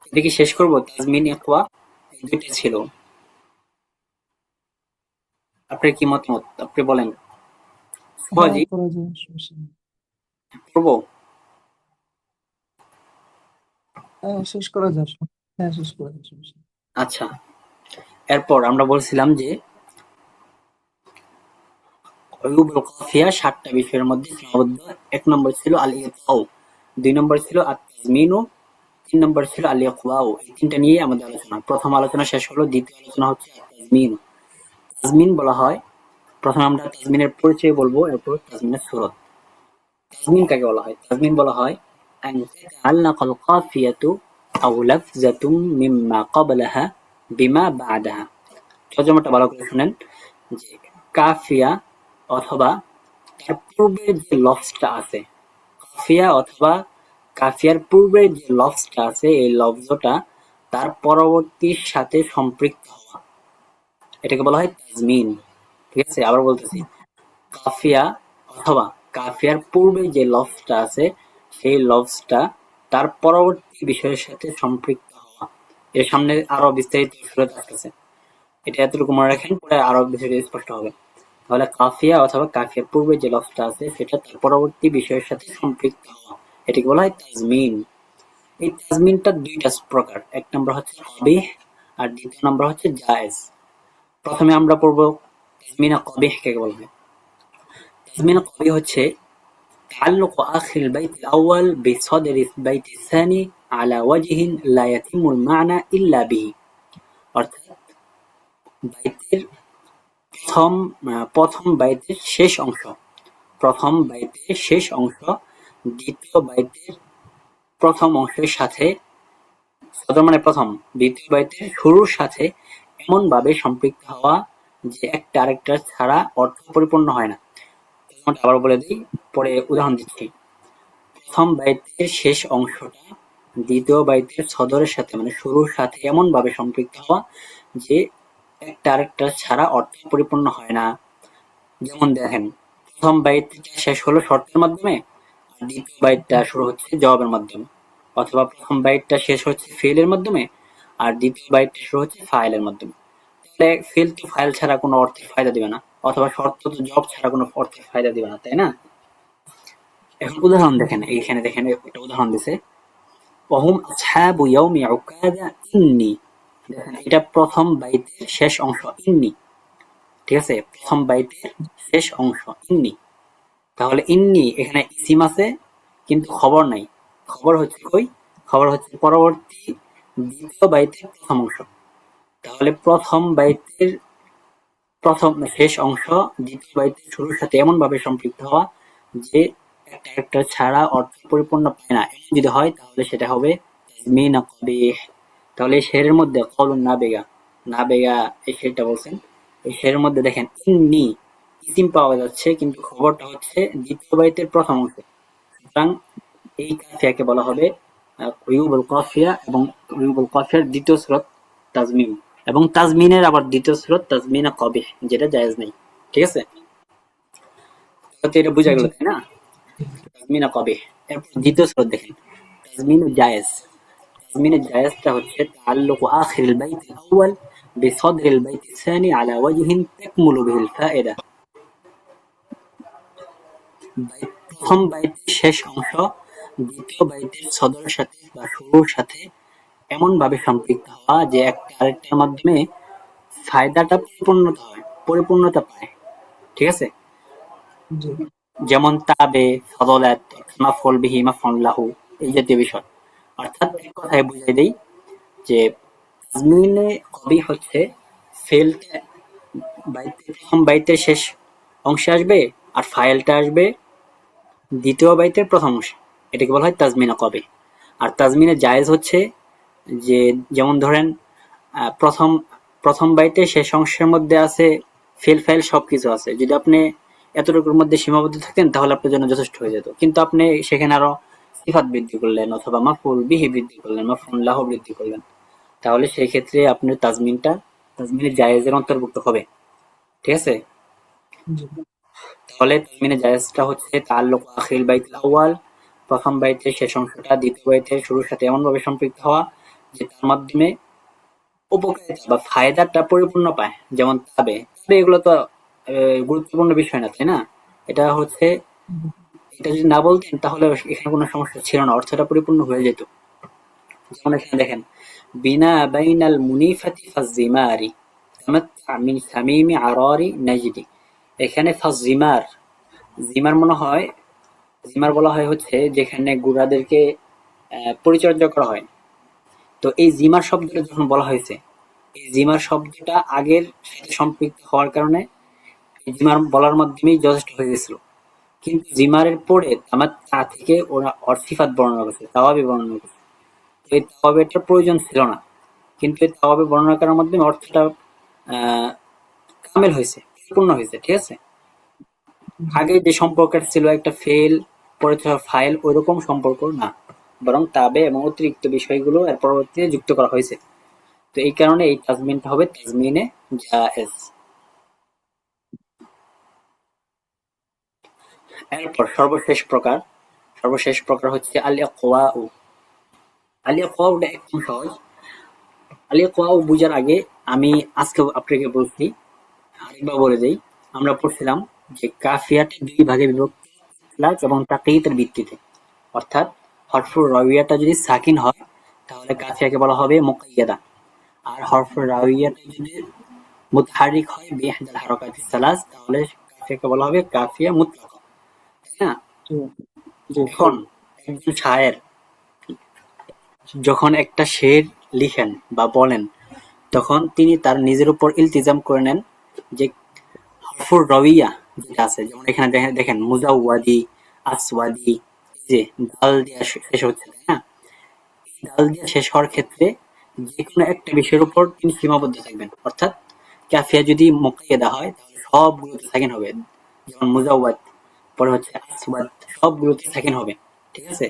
এটা কি শেষ করবো? তাজমিন ইকওয়া এই দুইটা ছিল, আপনার কি মতামত আপনি বলেন। হ্যাঁ, সহজেই করা যায়, সমস্যা নেই। করবো। হ্যাঁ, শেষ করা যায়। হ্যাঁ, শেষ করা যায়, সমস্যা নেই। আচ্ছা, এরপর আমরা বলছিলাম যে অয়ুবুল কাফিয়া 7টা বিষয়ের মধ্যে সীমাবদ্ধ। 1 নম্বর ছিল আল ইতকাউ, 2 নম্বর ছিল আত তাজমিনু, 3 নম্বর ছিল আল ইকওয়াউ। এই তিনটা নিয়ে আমাদের আলোচনা, প্রথম আলোচনা শেষ হলো, দ্বিতীয় আলোচনা হচ্ছে আত তাজমিন। তাজমিন বলা হয়, প্রথমে আমরা তাজমিনের পরিচয় বলবো, এরপর তাজমিনের সূরত। তাজমিন কাকে বলা হয়? তাজমিন বলা হয় আন তাতাআল্লাকাল কাফিয়াতু আও লাফযাতুম মিম্মা ক্বাবলাহা বিমা বা'দাহা। তর্জমাটা ভালো করে শুনেন, যে কাফিয়া অথবা তার পূর্বের যে লফজটা আছে, কাফিয়া অথবা কাফিয়ার পূর্বের যে লফজটা আছে, এই লফজটা তার পরবর্তীর সাথে সম্পৃক্ত হওয়া, এটাকে বলা হয় তাজমিন। ঠিক আছে, আবার বলতেছি, কাফিয়া অথবা কাফিয়ার পূর্বে যে লফজটা আছে, সেই লফজটা তার পরবর্তী বিষয়ের সাথে সম্পৃক্ত হওয়া। এর সামনে আরো বিস্তারিত সুরত আসতেছে, এটা এতটুকু মনে রাখেন, পরে আরো বিষয়টা স্পষ্ট হবে। তাহলে কাফিয়া অথবা কাফিয়ার পূর্বে যে লফজটা আছে সেটা তার পরবর্তী বিষয়ের সাথে সম্পৃক্ত হওয়া, এটাকে বলা হয় তাজমিন। এই তাজমিনটা দুইটা প্রকার, 1 নম্বর হচ্ছে কবিহ আর 2 নম্বর হচ্ছে জায়েজ। প্রথমে আমরা পড়বো তাজমিনা কবিহ কাকে বলা হয়। তাজমিনা কবিহ হচ্ছে تعلق آخر البيت الأول بصدر البيت الثاني على وجه لا يتم المعنى إلا به। অর্থাৎ বাইতের প্রথম বাইতের শেষ অংশ, প্রথম বাইতের শেষ অংশ দ্বিতীয় বাইতের প্রথম অংশের সাথে, সদর মানে প্রথম, দ্বিতীয় বাইতের শুরুর সাথে এমন ভাবে সম্পৃক্ত হওয়া যে একটা আরেকটার ছাড়া অর্থ পরিপূর্ণ হয় না। আবার বলে দিই, পরে উদাহরণ দিচ্ছি। প্রথম বাইতের শেষ অংশটা দ্বিতীয় বাইতের সদরের সাথে মানে শুরুর সাথে এমন ভাবে সম্পৃক্ত হওয়া যে একটা আরেকটা ছাড়া অর্থ পরিপূর্ণ হয় না। যেমন দেখেন, প্রথম বাইতটা শেষ হলো শর্তের মাধ্যমে, আর দ্বিতীয় বাইতটা শুরু হচ্ছে জবাবের মাধ্যমে, অথবা প্রথম বাইতটা শেষ হচ্ছে ফেলের মাধ্যমে আর দ্বিতীয় বাইতটা শুরু হচ্ছে ফাইলের মাধ্যমে। তাহলে ফেল তো ফাইল ছাড়া কোনো অর্থের ফায়দা দিবে না, অথবা শর্ত তো জব ছাড়া কোনো অর্থের ফায়দা দিবে না, তাই না? এখন উদাহরণ দেখেন, এইখানে দেখেন একটা উদাহরণ দিছে, ওহুম আসহাবু ইয়াউমি উকাদা ইন্নী। দেখেন এটা প্রথম বাইতের শেষ অংশ ইন্নী, ঠিক আছে, প্রথম বাইতের শেষ অংশ ইন্নী। তাহলে ইন্নী এখানে ইসিম আছে কিন্তু খবর নাই, খবর হচ্ছে কই? খবর হচ্ছে পরবর্তী দ্বিতীয় বাইতের প্রথম অংশ। তাহলে প্রথম বাইতের প্রথম শেষ অংশ দ্বিতীয় বাইতের শুরুর সাথে এমন ভাবে সম্পৃক্ত হওয়া যে একটা একটা ছাড়া অর্থ পরিপূর্ণ পায় না, এমন যদি হয় তাহলে সেটা হবে তাজমিন কবিহ। তাহলে এই শেরের মধ্যে কলুন না বেগা এই শেরটা বলছেন, এই শেরের মধ্যে দেখেন ইন্নি ইসিম পাওয়া যাচ্ছে, কিন্তু খবরটা হচ্ছে দ্বিতীয় বাইতের প্রথম অংশে। সুতরাং এই কাফিয়াকে বলা হবে কুয়ুবুল কাফিয়া, এবং কুয়ুবুল কাফিয়ার দ্বিতীয় স্রোত তাজমিন, এবং তাজমিনের আবার দ্বিতীয় স্রোত তাজমিনা কবিহ, যেটা জায়েজ নেই। ঠিক আছে, তো এটা বোঝা গেল জি। তাই না? তাজমিনা কবিহ। এরপর দ্বিতীয় স্রোত দেখেন তাজমিনু জায়েজ। তাজমিনের জায়েজটা হচ্ছে তাআল্লুকু আখিরিল বাইতিল আউয়াল বিসাদরিল বাইতিস সানি আলা ওয়াজহিন তাকমুলু বিহিল ফায়দা। প্রথম বাইতের শেষ অংশ দ্বিতীয় বাইতের সদরের সাথে বা শুরুর সাথে এমন ভাবে সম্পৃক্ত হওয়া যে একটা আরেকটার মাধ্যমে ফায়দাটা পরিপূর্ণতা পায়। ঠিক আছে, জি। যেমন তাবে, ফদলাত, মাফউল বিহি, মাফউল লাহু, এই জাতীয় বিষয়। অর্থাৎ এক কথায় বুঝাই দেই যে তাজমিনে কবি হচ্ছে ফেলটা প্রথম বাইতের শেষ অংশে আসবে, আর ফাইলটা আসবে দ্বিতীয় বাইতের প্রথম অংশে। এটাকে বলা হয় তাজমিনা কবি। আর তাজমিনে জায়েজ হচ্ছে যে, যেমন ধরেন প্রথম প্রথম বাইতে শেষ অংশের মধ্যে আছে ফেল ফাইল সবকিছু আছে, যদি আপনি এতটুকুর মধ্যে সীমাবদ্ধ থাকতেন তাহলে আপনার জন্য যথেষ্ট হয়ে যেত, কিন্তু আপনি সেখানে আরো সিফাত বৃদ্ধি করলেন অথবা মাফউল বিহি বৃদ্ধি করলেন, মাফউল লাহু বৃদ্ধি করলেন, তাহলে সেই ক্ষেত্রে আপনার তাজমিনে জায়েজের অন্তর্ভুক্ত হবে। ঠিক আছে, জি। তাহলে তাজমিনে জায়েজটা হচ্ছে তাআল্লুক আখিরিল বাইতিল আউয়াল, প্রথম বাইতের শেষ অংশটা দ্বিতীয় বাইতের শুরুর সাথে এমন ভাবে সম্পৃক্ত হওয়া যে তার মাধ্যমে উপকারিতা বা ফায়দাটা পরিপূর্ণ পায়। যেমন তবে এগুলো তো গুরুত্বপূর্ণ বিষয় না, তাই না? এটা হচ্ছে, এটা যদি না বলতেন তাহলে এখানে কোনো সমস্যা ছিল না, অর্থটা পরিপূর্ণ হয়ে যেত। যেমন এখানে দেখেন বিনা বাইনাল মুনিফাতি ফাজিমারি তামাত্তা মিন সামিমি আরারি নাজদি। এখানে ফাজিমার, জিমার মনে হয় জিমার বলা হয় হচ্ছে যেখানে গুড়াদেরকে পরিচর্যা করা হয়। তো এই জিমার শব্দটা যখন বলা হয়েছে, এই জিমার শব্দটা আগের সাথে সম্পৃক্ত হওয়ার কারণে এই জিমার বলার মাধ্যমেই যথেষ্ট হয়ে গেছিল। কিন্তু জিমারের পরে আমার তা থেকে ওরা অর্থিফাত বর্ণনা করছে, তাওয়াবি বর্ণনা করছে। তো এই তাওয়াবিটার প্রয়োজন ছিল না, কিন্তু এই তাওয়াবি বর্ণনা করার মাধ্যমে অর্থটা আহ কামেল হয়েছে, পূর্ণ হয়েছে। ঠিক আছে, জি। আগে যে সম্পর্কটা ছিল একটা ফেল পরে ফাইল, ওইরকম সম্পর্ক না, বরং তাবে এবং অতিরিক্ত বিষয়গুলো এর পরবর্তীতে যুক্ত করা হয়েছে। তো এই কারণে এই তাজমিনটা হবে তাজমিনে জায়েজ। এরপর সর্বশেষ প্রকার হচ্ছে আলিয়া কোয়াউ। আলিয়া কোয়াউটা একদম সহজ। আলিয়া কোয়াউ বুঝার আগে আমি আজকে আপনাকে বলছি, আরেকবার বলে দেই। আমরা পড়ছিলাম যে কাফিয়াটা দুই ভাগে বিভক্ত, ইতলাক এবং তাকয়ীদের ভিত্তিতে। অর্থাৎ হরফুর রাওয়িয়াটা যদি সাকিন হয় তাহলে কাফিয়াকে বলা হবে মুকাইয়াদা, আর হরফুর রাওয়িয়াটা যদি মুতাহারিক হয় বিইহদাল হারাকাতিস সালাস তাহলে কাফিয়াকে বলা হবে কাফিয়া মুতলাকা। তাই না? জি। জি। এখন একজন শায়ের যখন একটা শের লিখেন বা বলেন, তখন তিনি তার নিজের উপর ইলতিজাম করে নেন যে হরফুর রবিয়া যেটা আছে, যেমন এখানে দেখেন মুজাওয়াদি, আসওয়াদি, যে দাল দিয়া শেষ হচ্ছে, তাই না? দাল দিয়া শেষ হওয়ার ক্ষেত্রে যে কোনো একটা বিষয়ের উপর তিনি সীমাবদ্ধ থাকবেন। অর্থাৎ কাফিয়া যদি মুকাইয়াদা হয় তাহলে সবগুলোতে সাকিন হবে, যেমন মুজাওয়াদ, পরে হচ্ছে আসওয়াদ, সবগুলোতে সাকিন হবে। ঠিক আছে,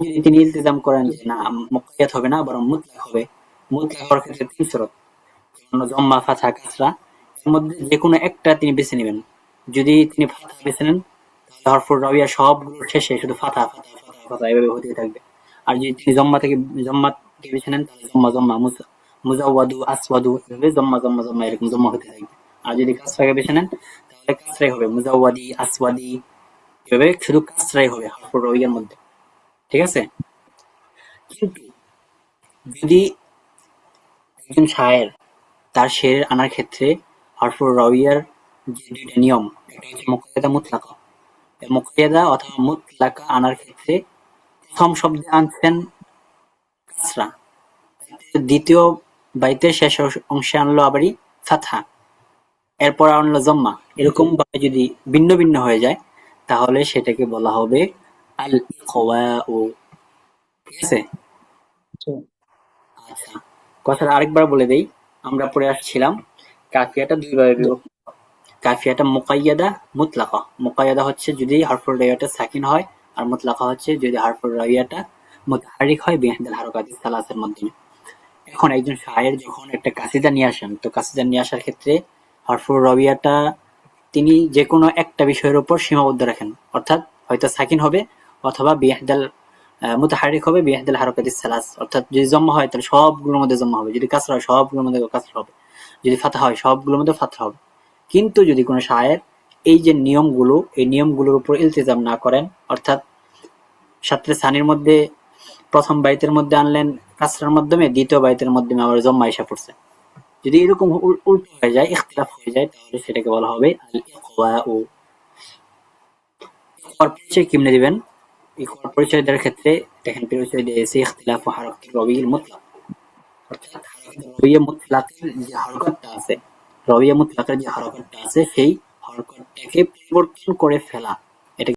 যদি তিনি ইলতিজাম করেন যে না মুকাইয়াদ হবে না বরং মুতলাক হবে, মুতলাক হওয়ার ক্ষেত্রে তিন শরত, যেমন জম্মা, ফাথা, কাসরা, এর মধ্যে যে কোনো একটা তিনি বেছে নেবেন। যদি তিনি ফাথা বেছে নেন তাহলে হরফুর রাবিয়া সবগুলোর শেষে শুধু ফাথা ফাথা ফাথা ফাথা এভাবে হতে থাকবে। আর যদি তিনি জম্মা থেকে বেছে নেন তাহলে জম্মা জম্মা, মুজাওয়াদু, আসওয়াদু, এভাবে জম্মা জম্মা জম্মা এরকম জম্মা হতে থাকবে। আর যদি কাসরাকে বেছে নেন তাহলে কাসরাই হবে, মুজাওয়াদি, আসওয়াদি, এভাবে শুধু কাসরাই হবে হরফুর রাবিয়ার মধ্যে। ঠিক আছে, কিন্তু যদি একজন শায়ের তার শের আনার ক্ষেত্রে হরফুর রাওয়িয়ার যে দুইটা নিয়ম, একটা হচ্ছে মুকাইয়াদা মুতলাকা, মুকাইয়াদা অথবা মুতলাকা আনার ক্ষেত্রে প্রথম শব্দে আনছেন কাসরা, দ্বিতীয় বাইতের শেষ অংশে আনলো আবারই ফাতহা, এরপর আনলো জম্মা, এরকম ভাবে যদি ভিন্ন ভিন্ন হয়ে যায় তাহলে সেটাকে বলা হবে আল ইকওয়াউ। ঠিক আছে? আচ্ছা। আচ্ছা, কথাটা আরেকবার বলে দেই। আমরা পড়ে আসছিলাম কাফিয়াটা দুই ভাবে জি। বিভক্ত। কাফিয়াটা মুকাইয়াদা, মুতলাকা। মুকাইয়াদা হচ্ছে যদি হরফুল রাইয়াটা সাকিন হয়, আর মুতলাকা হচ্ছে যদি হরফুল রাইয়াটা মুতাহারিক হয় বিইহদাল হারকাতিস সালাসের মাধ্যমে। এখন একজন শায়ের যখন একটা কাসিদা নিয়ে আসেন, তো কাসিদা নিয়ে আসার ক্ষেত্রে হরফুল রাবিয়াটা তিনি যে কোনো একটা বিষয়ের উপর সীমাবদ্ধ রাখেন, অর্থাৎ হয়তো সাকিন হবে অথবা বিইহদাল মুতাহারিক হবে বিইহদাল হারকাতিস সালাস, অর্থাৎ যদি জম্মা হয় তাহলে সবগুলোর মধ্যে জম্মা হবে, যদি কাসরা হয় সবগুলোর মধ্যে কাসরা হবে, যদি ফাতহা হয় সবগুলোর মধ্যে ফাতহা হবে। কিন্তু যদি কোনো শায়ের এই যে নিয়মগুলো, এই নিয়মগুলোর উপর ইলতিজাম না করেন, অর্থাৎ সাত্রে সানির মধ্যে প্রথম বাইতের মধ্যে আনলেন কাসরার মাধ্যমে, দ্বিতীয় বাইতের মাধ্যমে আবার জম্মা এসে পড়ছে, যদি এরকম উল্টো হয়ে যায়, ইখতিলাফ হয়ে যায়, তাহলে সেটাকে বলা হবে আল ইকওয়াউ। ইকওয়ার পরিচয় কেমনে দিবেন? ইকওয়ার পরিচয় দেওয়ার ক্ষেত্রে দেখেন পরিচয় দিয়েছে ইখতিলাফ হারাকাত রবিল মুতলাক, অর্থাৎ হারাকাত রবিয়া মুতলাকের যে হরকতটা আছে, রবিয়া মুতলাকের যে হরকতটা আছে সেই হরকতটাকে পরিবর্তন করে ফেলা,